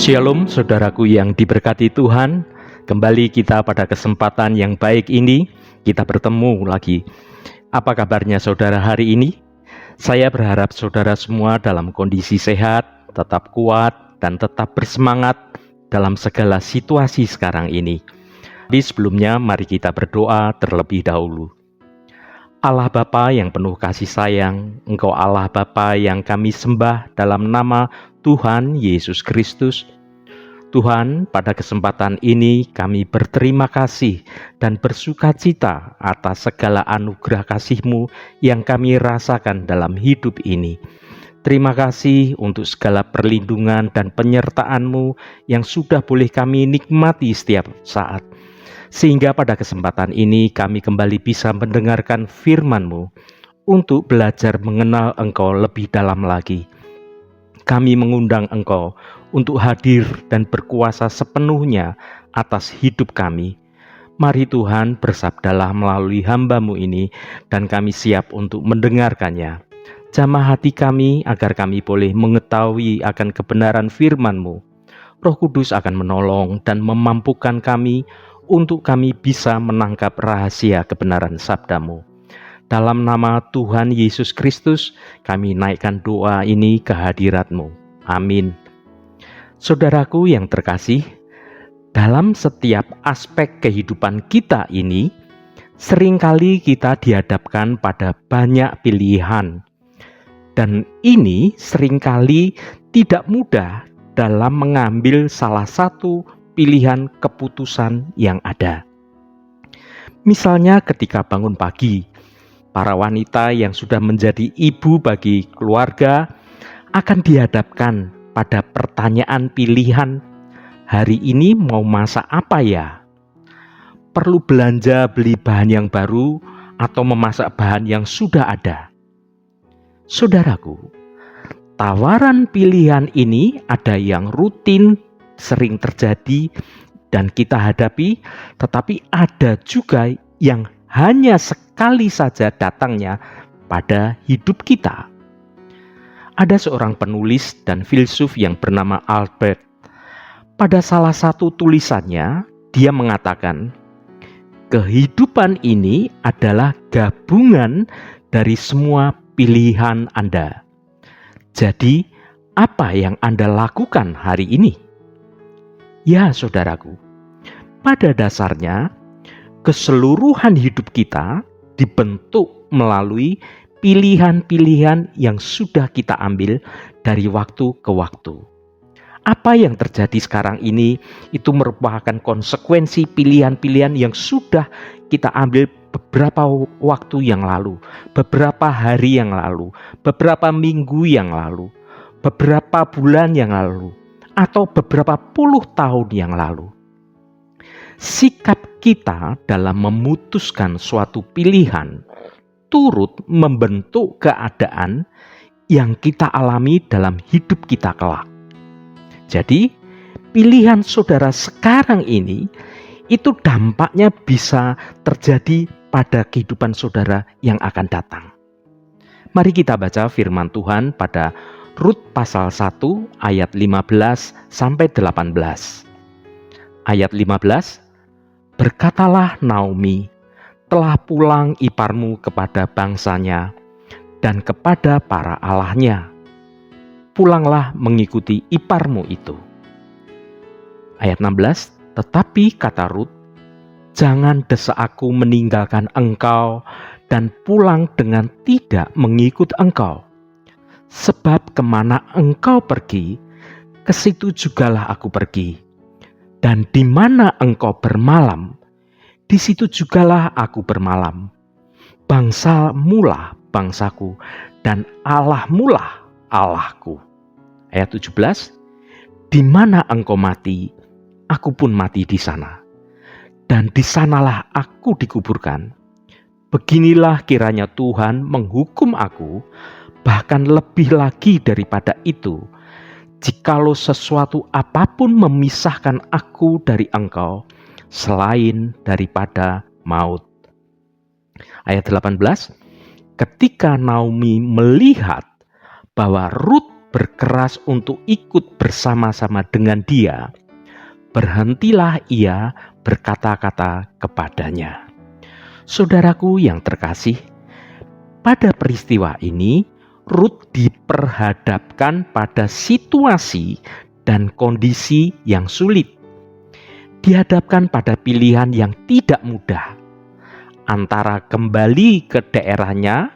Shalom saudaraku yang diberkati Tuhan. Kembali kita pada kesempatan yang baik ini, kita bertemu lagi. Apa kabarnya saudara hari ini? Saya berharap saudara semua dalam kondisi sehat, tetap kuat, dan tetap bersemangat dalam segala situasi sekarang ini. Di sebelumnya mari kita berdoa terlebih dahulu. Allah Bapa yang penuh kasih sayang, Engkau Allah Bapa yang kami sembah dalam nama Tuhan Yesus Kristus. Tuhan, pada kesempatan ini kami berterima kasih dan bersukacita atas segala anugerah kasih-Mu yang kami rasakan dalam hidup ini. Terima kasih untuk segala perlindungan dan penyertaan-Mu yang sudah boleh kami nikmati setiap saat. Sehingga pada kesempatan ini kami kembali bisa mendengarkan firman-Mu untuk belajar mengenal Engkau lebih dalam lagi. Kami mengundang Engkau untuk hadir dan berkuasa sepenuhnya atas hidup kami. Mari Tuhan, bersabdalah melalui hamba-Mu ini dan kami siap untuk mendengarkannya. Jamah hati kami agar kami boleh mengetahui akan kebenaran firman-Mu. Roh Kudus akan menolong dan memampukan kami untuk kami bisa menangkap rahasia kebenaran sabda-Mu. Dalam nama Tuhan Yesus Kristus, kami naikkan doa ini ke hadirat-Mu. Amin. Saudaraku yang terkasih, dalam setiap aspek kehidupan kita ini, seringkali kita dihadapkan pada banyak pilihan. Dan ini seringkali tidak mudah dalam mengambil salah satu pilihan keputusan yang ada. Misalnya ketika bangun pagi, para wanita yang sudah menjadi ibu bagi keluarga akan dihadapkan pada pertanyaan pilihan, hari ini mau masak apa ya? Perlu belanja beli bahan yang baru atau memasak bahan yang sudah ada? Saudaraku, tawaran pilihan ini ada yang rutin sering terjadi dan kita hadapi, tetapi ada juga yang hanya sekali saja datangnya pada hidup kita. Ada seorang penulis dan filsuf yang bernama Albert. Pada salah satu tulisannya, dia mengatakan, kehidupan ini adalah gabungan dari semua pilihan Anda. Jadi, apa yang Anda lakukan hari ini? Ya, saudaraku, pada dasarnya keseluruhan hidup kita dibentuk melalui pilihan-pilihan yang sudah kita ambil dari waktu ke waktu. Apa yang terjadi sekarang ini itu merupakan konsekuensi pilihan-pilihan yang sudah kita ambil beberapa waktu yang lalu, beberapa hari yang lalu, beberapa minggu yang lalu, beberapa bulan yang lalu, atau beberapa puluh tahun yang lalu. Sikap kita dalam memutuskan suatu pilihan turut membentuk keadaan yang kita alami dalam hidup kita kelak. Jadi, pilihan saudara sekarang ini itu dampaknya bisa terjadi pada kehidupan saudara yang akan datang. Mari kita baca firman Tuhan pada Rut pasal 1 ayat 15 sampai 18. Ayat 15, berkatalah Naomi, telah pulang iparmu kepada bangsanya dan kepada para allahnya. Pulanglah mengikuti iparmu itu. Ayat 16, tetapi kata Rut, jangan desak aku meninggalkan engkau dan pulang dengan tidak mengikut engkau. Sebab kemana engkau pergi, ke situ jugalah aku pergi. Dan di mana engkau bermalam, di situ jugalah aku bermalam. Bangsamulah bangsaku, dan Allahmulah Allahku. Ayat 17, di mana engkau mati, aku pun mati di sana. Dan di sanalah aku dikuburkan. Beginilah kiranya Tuhan menghukum aku, bahkan lebih lagi daripada itu, jikalau sesuatu apapun memisahkan aku dari engkau, selain daripada maut. Ayat 18, ketika Naomi melihat bahwa Rut keras untuk ikut bersama-sama dengan dia, berhentilah ia berkata-kata kepadanya. Saudaraku yang terkasih, pada peristiwa ini Rut diperhadapkan pada situasi dan kondisi yang sulit. Dihadapkan pada pilihan yang tidak mudah, antara kembali ke daerahnya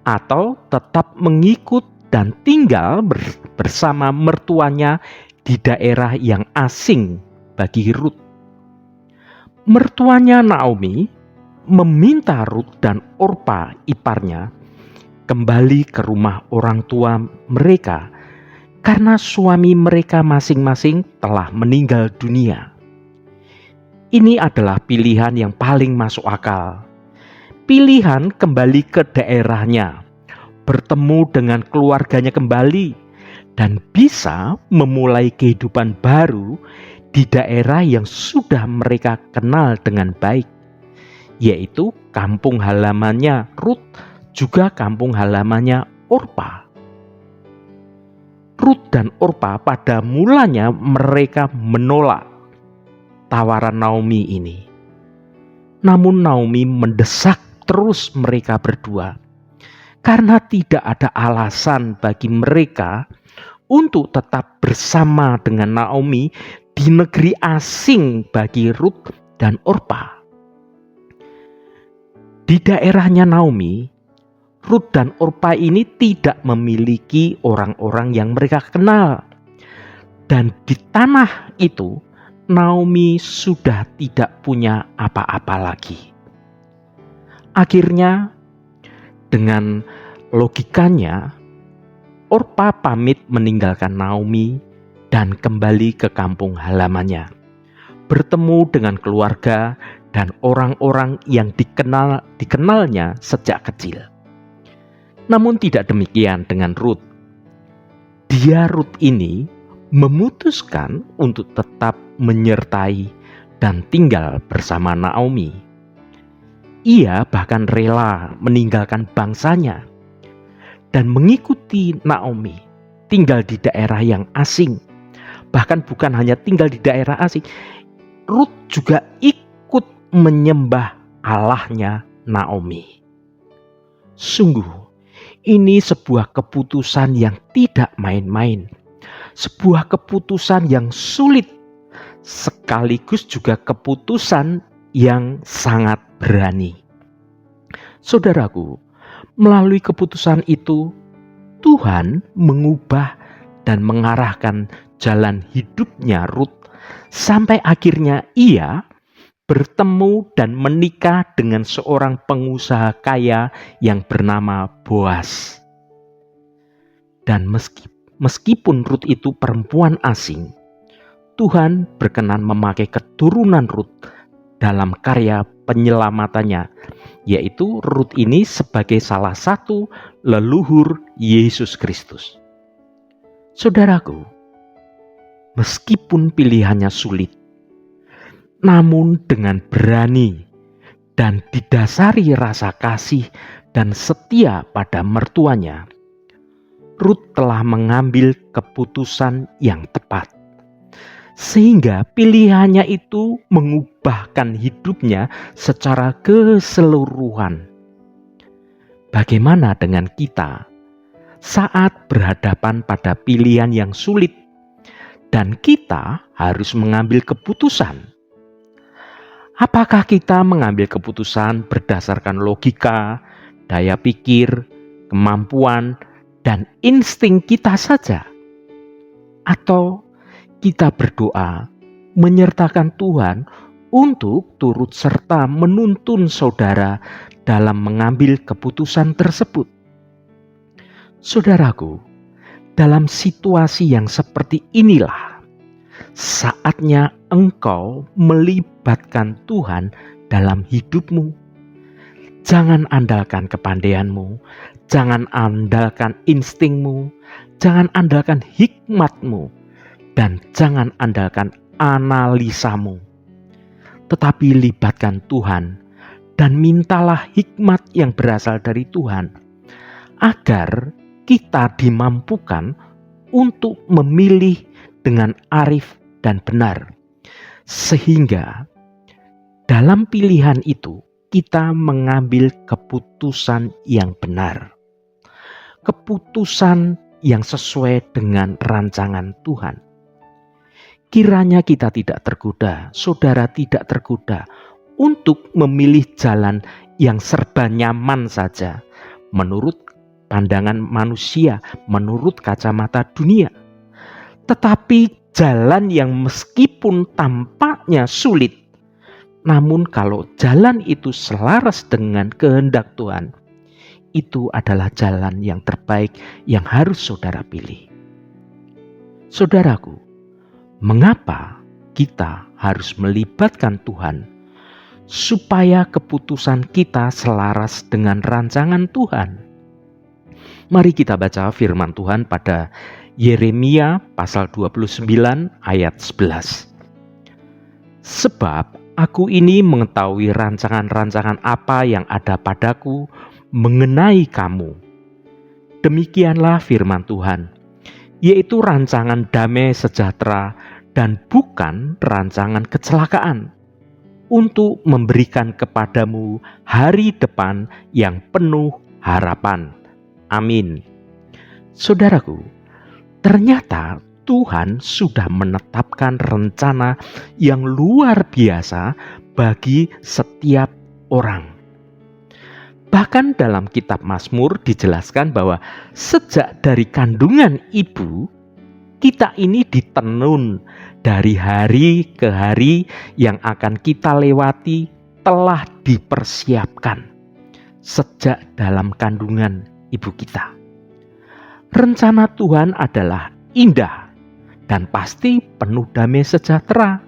atau tetap mengikut dan tinggal bersama mertuanya di daerah yang asing bagi Rut. Mertuanya Naomi meminta Rut dan Orpa iparnya kembali ke rumah orang tua mereka karena suami mereka masing-masing telah meninggal dunia. Ini adalah pilihan yang paling masuk akal. Pilihan kembali ke daerahnya, bertemu dengan keluarganya kembali, dan bisa memulai kehidupan baru di daerah yang sudah mereka kenal dengan baik, yaitu kampung halamannya Rut, juga kampung halamannya Orpa. Rut dan Orpa pada mulanya mereka menolak tawaran Naomi ini. Namun Naomi mendesak terus mereka berdua, karena tidak ada alasan bagi mereka untuk tetap bersama dengan Naomi di negeri asing bagi Rut dan Orpa. Di daerahnya Naomi, Rut dan Orpa ini tidak memiliki orang-orang yang mereka kenal. Dan di tanah itu, Naomi sudah tidak punya apa-apa lagi. Akhirnya, dengan logikanya, Orpa pamit meninggalkan Naomi dan kembali ke kampung halamannya, bertemu dengan keluarga dan orang-orang yang dikenalnya sejak kecil. Namun tidak demikian dengan Rut. Rut ini memutuskan untuk tetap menyertai dan tinggal bersama Naomi. Ia bahkan rela meninggalkan bangsanya dan mengikuti Naomi tinggal di daerah yang asing. Bahkan bukan hanya tinggal di daerah asing, Rut juga ikut menyembah Allahnya Naomi. Sungguh, ini sebuah keputusan yang tidak main-main. Sebuah keputusan yang sulit, sekaligus juga keputusan yang sangat berani. Saudaraku, melalui keputusan itu, Tuhan mengubah dan mengarahkan jalan hidupnya Rut sampai akhirnya ia bertemu dan menikah dengan seorang pengusaha kaya yang bernama Boas. Dan meskipun Rut itu perempuan asing, Tuhan berkenan memakai keturunan Rut dalam karya penyelamatannya, yaitu Rut ini sebagai salah satu leluhur Yesus Kristus. Saudaraku, meskipun pilihannya sulit, namun dengan berani dan didasari rasa kasih dan setia pada mertuanya, Rut telah mengambil keputusan yang tepat. Sehingga pilihannya itu mengubahkan hidupnya secara keseluruhan. Bagaimana dengan kita saat berhadapan pada pilihan yang sulit dan kita harus mengambil keputusan? Apakah kita mengambil keputusan berdasarkan logika, daya pikir, kemampuan, dan insting kita saja? Atau kita berdoa menyertakan Tuhan untuk turut serta menuntun saudara dalam mengambil keputusan tersebut? Saudaraku, dalam situasi yang seperti inilah saatnya engkau melibatkan Tuhan dalam hidupmu. Jangan andalkan kepandaianmu, jangan andalkan instingmu, jangan andalkan hikmatmu, dan jangan andalkan analisamu. Tetapi libatkan Tuhan dan mintalah hikmat yang berasal dari Tuhan, agar kita dimampukan untuk memilih dengan arif dan benar. Sehingga dalam pilihan itu kita mengambil keputusan yang benar. Keputusan yang sesuai dengan rancangan Tuhan. Kiranya kita tidak tergoda, saudara tidak tergoda untuk memilih jalan yang serba nyaman saja menurut pandangan manusia, menurut kacamata dunia. Tetapi jalan yang meskipun tampaknya sulit, namun kalau jalan itu selaras dengan kehendak Tuhan, itu adalah jalan yang terbaik yang harus saudara pilih. Saudaraku, mengapa kita harus melibatkan Tuhan supaya keputusan kita selaras dengan rancangan Tuhan? Mari kita baca firman Tuhan pada Yeremia pasal 29 ayat 11. Sebab aku ini mengetahui rancangan-rancangan apa yang ada padaku mengenai kamu. Demikianlah firman Tuhan, yaitu rancangan damai sejahtera dan bukan rancangan kecelakaan, untuk memberikan kepadamu hari depan yang penuh harapan. Amin. Saudaraku, ternyata Tuhan sudah menetapkan rencana yang luar biasa bagi setiap orang. Bahkan dalam kitab Mazmur dijelaskan bahwa sejak dari kandungan ibu, kita ini ditenun dari hari ke hari yang akan kita lewati telah dipersiapkan sejak dalam kandungan ibu kita. Rencana Tuhan adalah indah dan pasti penuh damai sejahtera,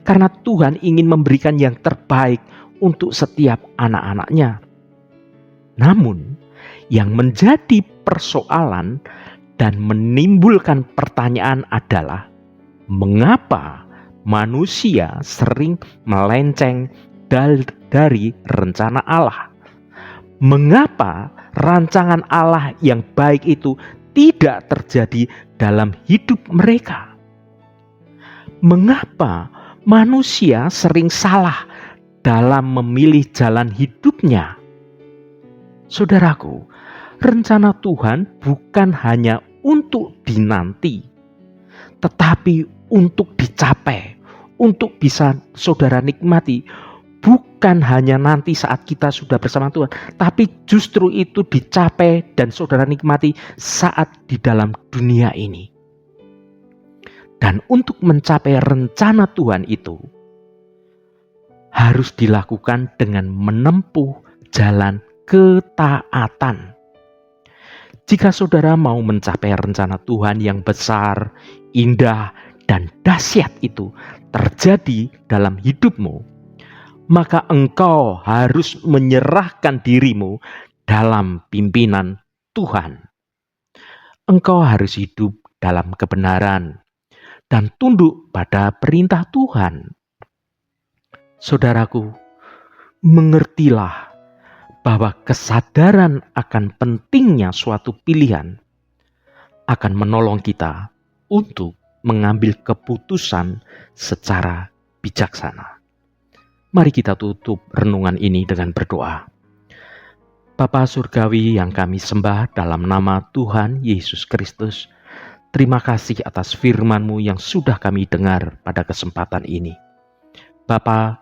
karena Tuhan ingin memberikan yang terbaik untuk setiap anak-anaknya. Namun, yang menjadi persoalan dan menimbulkan pertanyaan adalah mengapa manusia sering melenceng dari rencana Allah? Mengapa rancangan Allah yang baik itu tidak terjadi dalam hidup mereka? Mengapa manusia sering salah dalam memilih jalan hidupnya? Saudaraku, rencana Tuhan bukan hanya untuk dinanti, tetapi untuk dicapai, untuk bisa saudara nikmati. Bukan hanya nanti saat kita sudah bersama Tuhan, tapi justru itu dicapai dan saudara nikmati saat di dalam dunia ini. Dan untuk mencapai rencana Tuhan itu harus dilakukan dengan menempuh jalan ketaatan. Jika saudara mau mencapai rencana Tuhan yang besar, indah, dan dahsyat itu terjadi dalam hidupmu, maka engkau harus menyerahkan dirimu dalam pimpinan Tuhan. Engkau harus hidup dalam kebenaran dan tunduk pada perintah Tuhan. Saudaraku, mengertilah bahwa kesadaran akan pentingnya suatu pilihan akan menolong kita untuk mengambil keputusan secara bijaksana. Mari kita tutup renungan ini dengan berdoa. Bapa Surgawi yang kami sembah dalam nama Tuhan Yesus Kristus, terima kasih atas firman-Mu yang sudah kami dengar pada kesempatan ini. Bapa,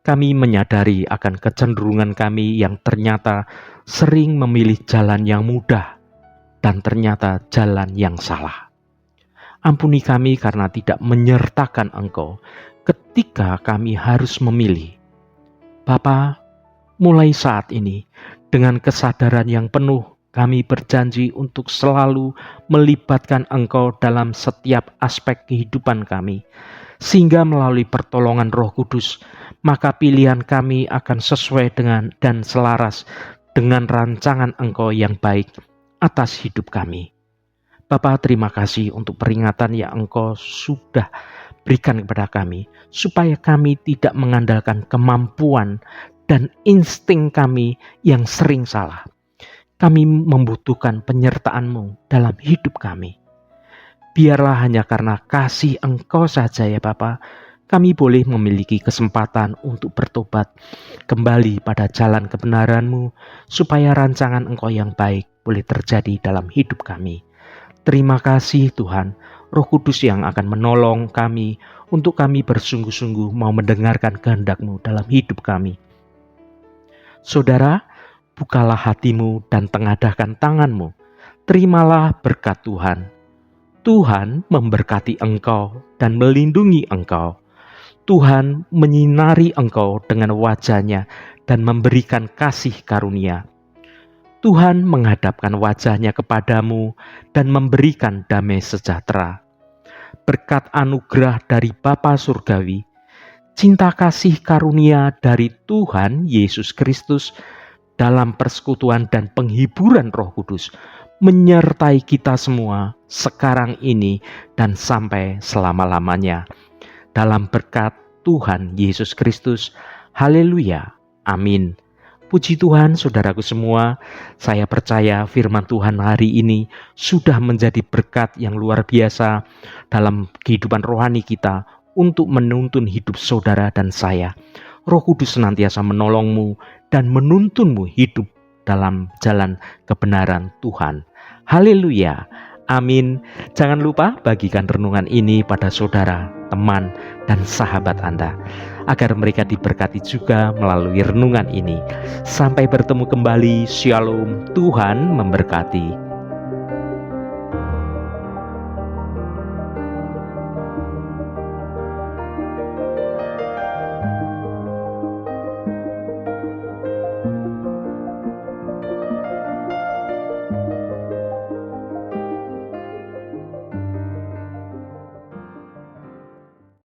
kami menyadari akan kecenderungan kami yang ternyata sering memilih jalan yang mudah dan ternyata jalan yang salah. Ampuni kami karena tidak menyertakan Engkau ketika kami harus memilih. Bapa, mulai saat ini dengan kesadaran yang penuh kami berjanji untuk selalu melibatkan Engkau dalam setiap aspek kehidupan kami, sehingga melalui pertolongan Roh Kudus, maka pilihan kami akan sesuai dengan dan selaras dengan rancangan Engkau yang baik atas hidup kami. Bapa, terima kasih untuk peringatan yang Engkau sudah berikan kepada kami, supaya kami tidak mengandalkan kemampuan dan insting kami yang sering salah. Kami membutuhkan penyertaan-Mu dalam hidup kami. Biarlah hanya karena kasih Engkau saja ya Bapa, kami boleh memiliki kesempatan untuk bertobat kembali pada jalan kebenaran-Mu, supaya rancangan Engkau yang baik boleh terjadi dalam hidup kami. Terima kasih Tuhan, Roh Kudus yang akan menolong kami untuk kami bersungguh-sungguh mau mendengarkan kehendak-Mu dalam hidup kami. Saudara, bukalah hatimu dan tengadahkan tanganmu. Terimalah berkat Tuhan. Tuhan memberkati engkau dan melindungi engkau. Tuhan menyinari engkau dengan wajah-Nya dan memberikan kasih karunia. Tuhan menghadapkan wajah-Nya kepadamu dan memberikan damai sejahtera. Berkat anugerah dari Bapa Surgawi, cinta kasih karunia dari Tuhan Yesus Kristus dalam persekutuan dan penghiburan Roh Kudus menyertai kita semua sekarang ini dan sampai selama-lamanya. Dalam berkat Tuhan Yesus Kristus. Haleluya. Amin. Puji Tuhan, saudaraku semua, saya percaya firman Tuhan hari ini sudah menjadi berkat yang luar biasa dalam kehidupan rohani kita untuk menuntun hidup saudara dan saya. Roh Kudus senantiasa menolongmu dan menuntunmu hidup dalam jalan kebenaran Tuhan. Haleluya. Amin. Jangan lupa bagikan renungan ini pada saudara, teman, dan sahabat Anda, agar mereka diberkati juga melalui renungan ini. Sampai bertemu kembali. Shalom. Tuhan memberkati.